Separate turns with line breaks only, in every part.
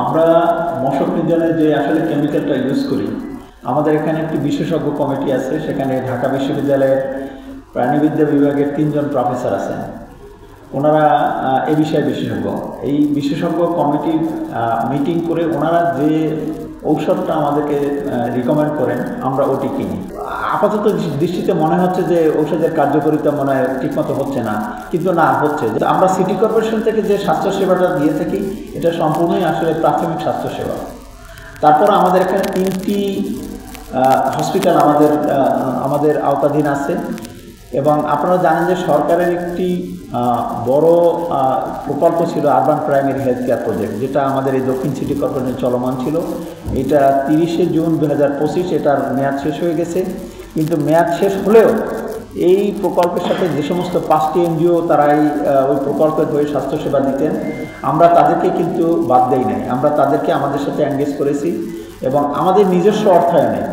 আমরা মশক নিধনে যে আসলে কেমিক্যালটা ইউজ করি, আমাদের এখানে একটি বিশেষজ্ঞ কমিটি আছে। সেখানে ঢাকা বিশ্ববিদ্যালয়ের প্রাণীবিদ্যা বিভাগের 3 জন প্রফেসর আছেন। ওনারা এই বিষয়ে বিশেষজ্ঞ। এই বিশেষজ্ঞ কমিটির মিটিং করে ওনারা যে ঔষধটা আমাদেরকে রিকমেন্ড করেন, আমরা ওটি কিনি। আপাতত দৃষ্টিতে মনে হচ্ছে যে ঔষধের কার্যকারিতা মনে হয় ঠিকমতো হচ্ছে না, কিন্তু না, হচ্ছে। আমরা সিটি কর্পোরেশন থেকে যে স্বাস্থ্যসেবাটা দিয়ে থাকি, এটা সম্পূর্ণই আসলে প্রাথমিক স্বাস্থ্যসেবা। তারপর আমাদের এখানে 3টি হসপিটাল আমাদের আওতাধীন আছে। এবং আপনারা জানেন যে সরকারের একটি বড় প্রকল্প ছিল urban primary health care project, যেটা আমাদের এই দক্ষিণ সিটি কর্পোরেশনে চলমান ছিল। এটা 30শে জুন 2025 এটার মেয়াদ শেষ হয়ে গেছে। কিন্তু মেয়াদ শেষ হলেও এই প্রকল্পের সাথে যে সমস্ত 5টি এনজিও তারাই ওই প্রকল্পের হয়ে স্বাস্থ্যসেবা দিতেন, আমরা তাদেরকে কিন্তু বাদ দেই নাই। আমরা তাদেরকে আমাদের সাথে এনগেজ করেছি এবং আমাদের নিজস্ব অর্থায়নে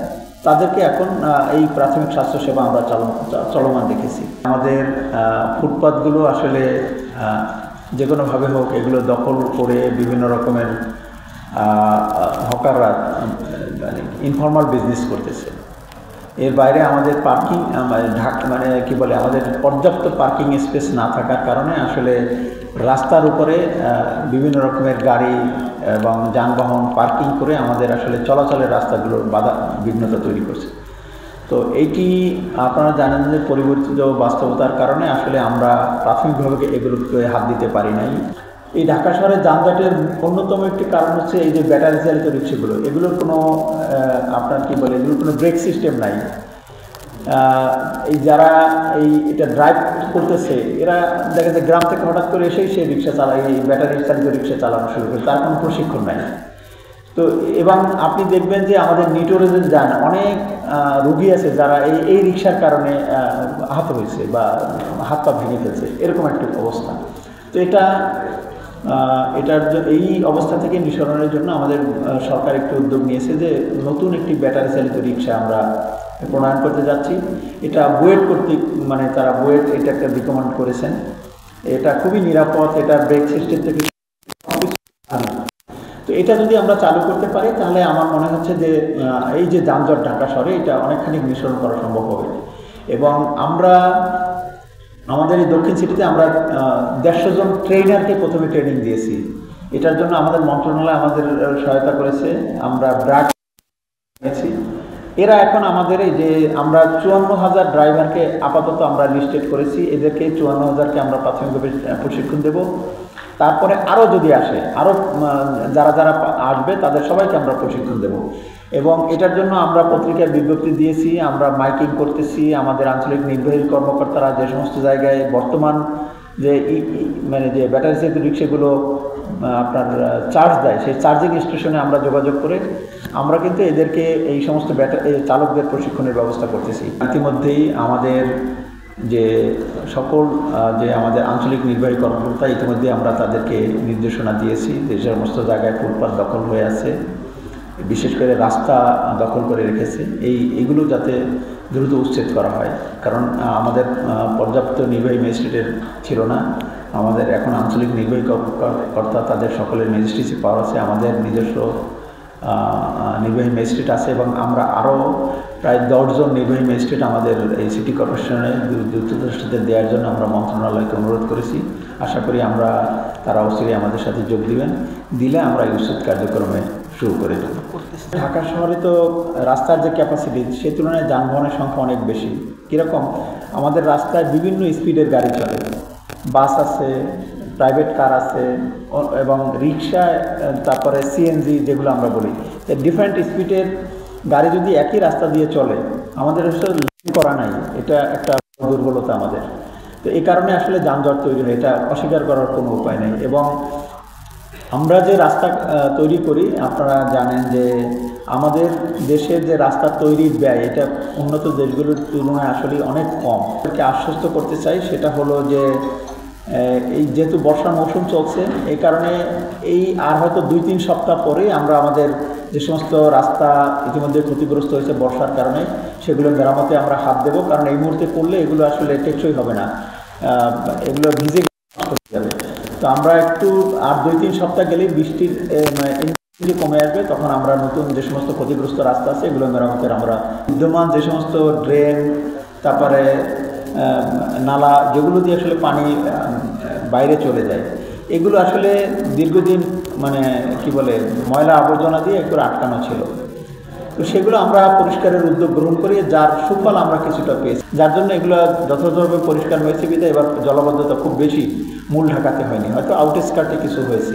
তাদেরকে এখন এই প্রাথমিক স্বাস্থ্যসেবা আমরা চলমান রেখেছি। আমাদের ফুটপাথগুলো আসলে যে কোনোভাবে হোক এগুলো দখল করে বিভিন্ন রকমের হকাররা ইনফর্মাল বিজনেস করতেছে। এর বাইরে আমাদের পার্কিং আমাদের পর্যাপ্ত পার্কিং স্পেস না থাকার কারণে আসলে রাস্তার উপরে বিভিন্ন রকমের গাড়ি এবং যানবাহন পার্কিং করে আমাদের আসলে চলাচলের রাস্তাগুলোর বিঘ্নতা তৈরি করছে। তো এইটি আপনারা জানেন যে পরিবর্তিত বাস্তবতার কারণে আসলে আমরা প্রাথমিকভাবে এগুলোকে হাত দিতে পারি নাই। এই ঢাকা শহরের যানজটের অন্যতম একটি কারণ হচ্ছে এই যে ব্যাটারি চালিত রিক্সাগুলো, এগুলোর কোনো এগুলোর কোনো ব্রেক সিস্টেম নাই। এই যারা এটা ড্রাইভ করতেছে, এরা দেখা যায় গ্রাম থেকে হঠাৎ করে এসেই সে রিক্সা চালায়, এই ব্যাটারি চালিত রিক্সা চালানো শুরু করে, তার কোনো প্রশিক্ষণ নাই। তো এবং আপনি দেখবেন যে আমাদের নিটোরে যে যান, অনেক রুগী আছে যারা এই রিক্সার কারণে আহত হয়েছে বা হাত পা ভেঙে ফেলছে, এরকম একটা অবস্থা। তো এই অবস্থা থেকে নিঃসরণের জন্য আমাদের সরকার একটি উদ্যোগ নিয়েছে যে নতুন একটি ব্যাটারি চালিত রিক্সা আমরা প্রণয়ন করতে যাচ্ছি। এটা বুয়েট কর্তৃক তারা বুয়েট এটা একটা রিকমেন্ড করেছেন। এটা খুবই নিরাপদ, এটা ব্রেক সিস্টেম থেকে। তো এটা যদি আমরা চালু করতে পারি তাহলে আমার মনে হচ্ছে যে এই যে যানজট ঢাকা শহরে, এটা অনেকখানি নিঃসরণ করা সম্ভব হবে। এবং আমাদের এই দক্ষিণ সিটিতে আমরা 150 জন ট্রেনারকে প্রথমে ট্রেনিং দিয়েছি। এটার জন্য আমাদের মন্ত্রণালয় আমাদের সহায়তা করেছে। আমরা ব্র্যাক নিয়েছি। এরা এখন আমাদের এই যে আমরা 54,000 ড্রাইভারকে আপাতত আমরা লিস্টেড করেছি। এদেরকে 54,000কে আমরা প্রাথমিকভাবে প্রশিক্ষণ দেব। তারপরে আরও যদি আসে, আরও যারা আসবে তাদের সবাইকে আমরা প্রশিক্ষণ দেব। এবং এটার জন্য আমরা পত্রিকায় বিজ্ঞপ্তি দিয়েছি, আমরা মাইকিং করতেছি। আমাদের আঞ্চলিক নির্বাহী কর্মকর্তারা যে সমস্ত জায়গায় বর্তমান যে যে ব্যাটারি চালিত রিক্সাগুলো আপনার চার্জ দেয়, সেই চার্জিং স্টেশনে আমরা যোগাযোগ করে আমরা কিন্তু এদেরকে এই সমস্ত চালকদের প্রশিক্ষণের ব্যবস্থা করতেছি। ইতিমধ্যেই আমাদের যে সকল আমাদের আঞ্চলিক নির্বাহী কর্মকর্তা, ইতিমধ্যে আমরা তাদেরকে নির্দেশনা দিয়েছি যে সমস্ত জায়গায় ফুটপাত দখল হয়ে আছে, বিশেষ করে রাস্তা দখল করে রেখেছে, এইগুলো যাতে দ্রুত উচ্ছেদ করা হয়। কারণ আমাদের পর্যাপ্ত নির্বাহী ম্যাজিস্ট্রেটের ছিল না। আমাদের এখন আঞ্চলিক নির্বাহী কর্তা তাদের সকলের ম্যাজিস্ট্রেসি পাওয়ার আছে, আমাদের নিজস্ব নির্বাহী ম্যাজিস্ট্রেট আছে এবং আমরা আরও প্রায় 10 জন নির্বাহী ম্যাজিস্ট্রেট আমাদের এই সিটি কর্পোরেশনের দ্রুতদর্শীদের দেওয়ার জন্য আমরা মন্ত্রণালয়কে অনুরোধ করেছি। আশা করি তারা অবশ্যই আমাদের সাথে যোগ দিলে আমরা এই উচ্ছেদ কার্যক্রমে শুরু করে দেব। ঢাকা শহরে তো রাস্তার যে ক্যাপাসিটি, সেই তুলনায় যানবাহনের সংখ্যা অনেক বেশি। কীরকম, আমাদের রাস্তায় বিভিন্ন স্পিডের গাড়ি চলে, বাস আছে, প্রাইভেট কার আছে এবং রিক্সা, তারপরে সিএনজি যেগুলো আমরা বলি। ডিফারেন্ট স্পিডের গাড়ি যদি একই রাস্তা দিয়ে চলে, আমাদের আসলে করা নাই, এটা একটা দুর্বলতা আমাদের। তো এই কারণে আসলে যানজট তৈরি হয়, এটা অস্বীকার করার কোনো উপায় নেই। এবং আমরা যে রাস্তা তৈরি করি, আপনারা জানেন যে আমাদের দেশের যে রাস্তা তৈরির ব্যয়, এটা উন্নত দেশগুলোর তুলনায় আসলে অনেক কম। এটাকে আশ্বস্ত করতে চাই, সেটা হলো যে এই যেহেতু বর্ষার মৌসুম চলছে, এই কারণে আর হয়তো 2-3 সপ্তাহ পরেই আমরা আমাদের যে সমস্ত রাস্তা ইতিমধ্যে ক্ষতিগ্রস্ত হয়েছে বর্ষার কারণে, সেগুলো মেরামতে আমরা হাত দেব। কারণ এই মুহূর্তে করলে এগুলো আসলে টেকসই হবে না, এগুলো ভিজে যাবে। তো তো আমরা একটু আর 2-3 সপ্তাহ গেলেই বৃষ্টির ইন্টেন্সিটি কমে আসবে, তখন আমরা নতুন যে সমস্ত ক্ষতিগ্রস্ত রাস্তা আছে এগুলো মেরামতের আমরা বিদ্যমান যে সমস্ত ড্রেন, তারপরে নালা যেগুলো দিয়ে আসলে পানি বাইরে চলে যায়, এগুলো আসলে দীর্ঘদিন মানে কি বলে ময়লা আবর্জনা দিয়ে একটু আটকানো ছিল। তো সেগুলো আমরা পরিষ্কারের উদ্যোগ গ্রহণ করি, যার সুফল আমরা কিছুটা পেয়েছি, যার জন্য এগুলো যথাযথভাবে পরিষ্কার হয়েছে বিধায় এবার জলাবদ্ধতা খুব বেশি মূল ঢাকাতে হয়নি, হয়তো আউটস্কার্টে কিছু হয়েছে।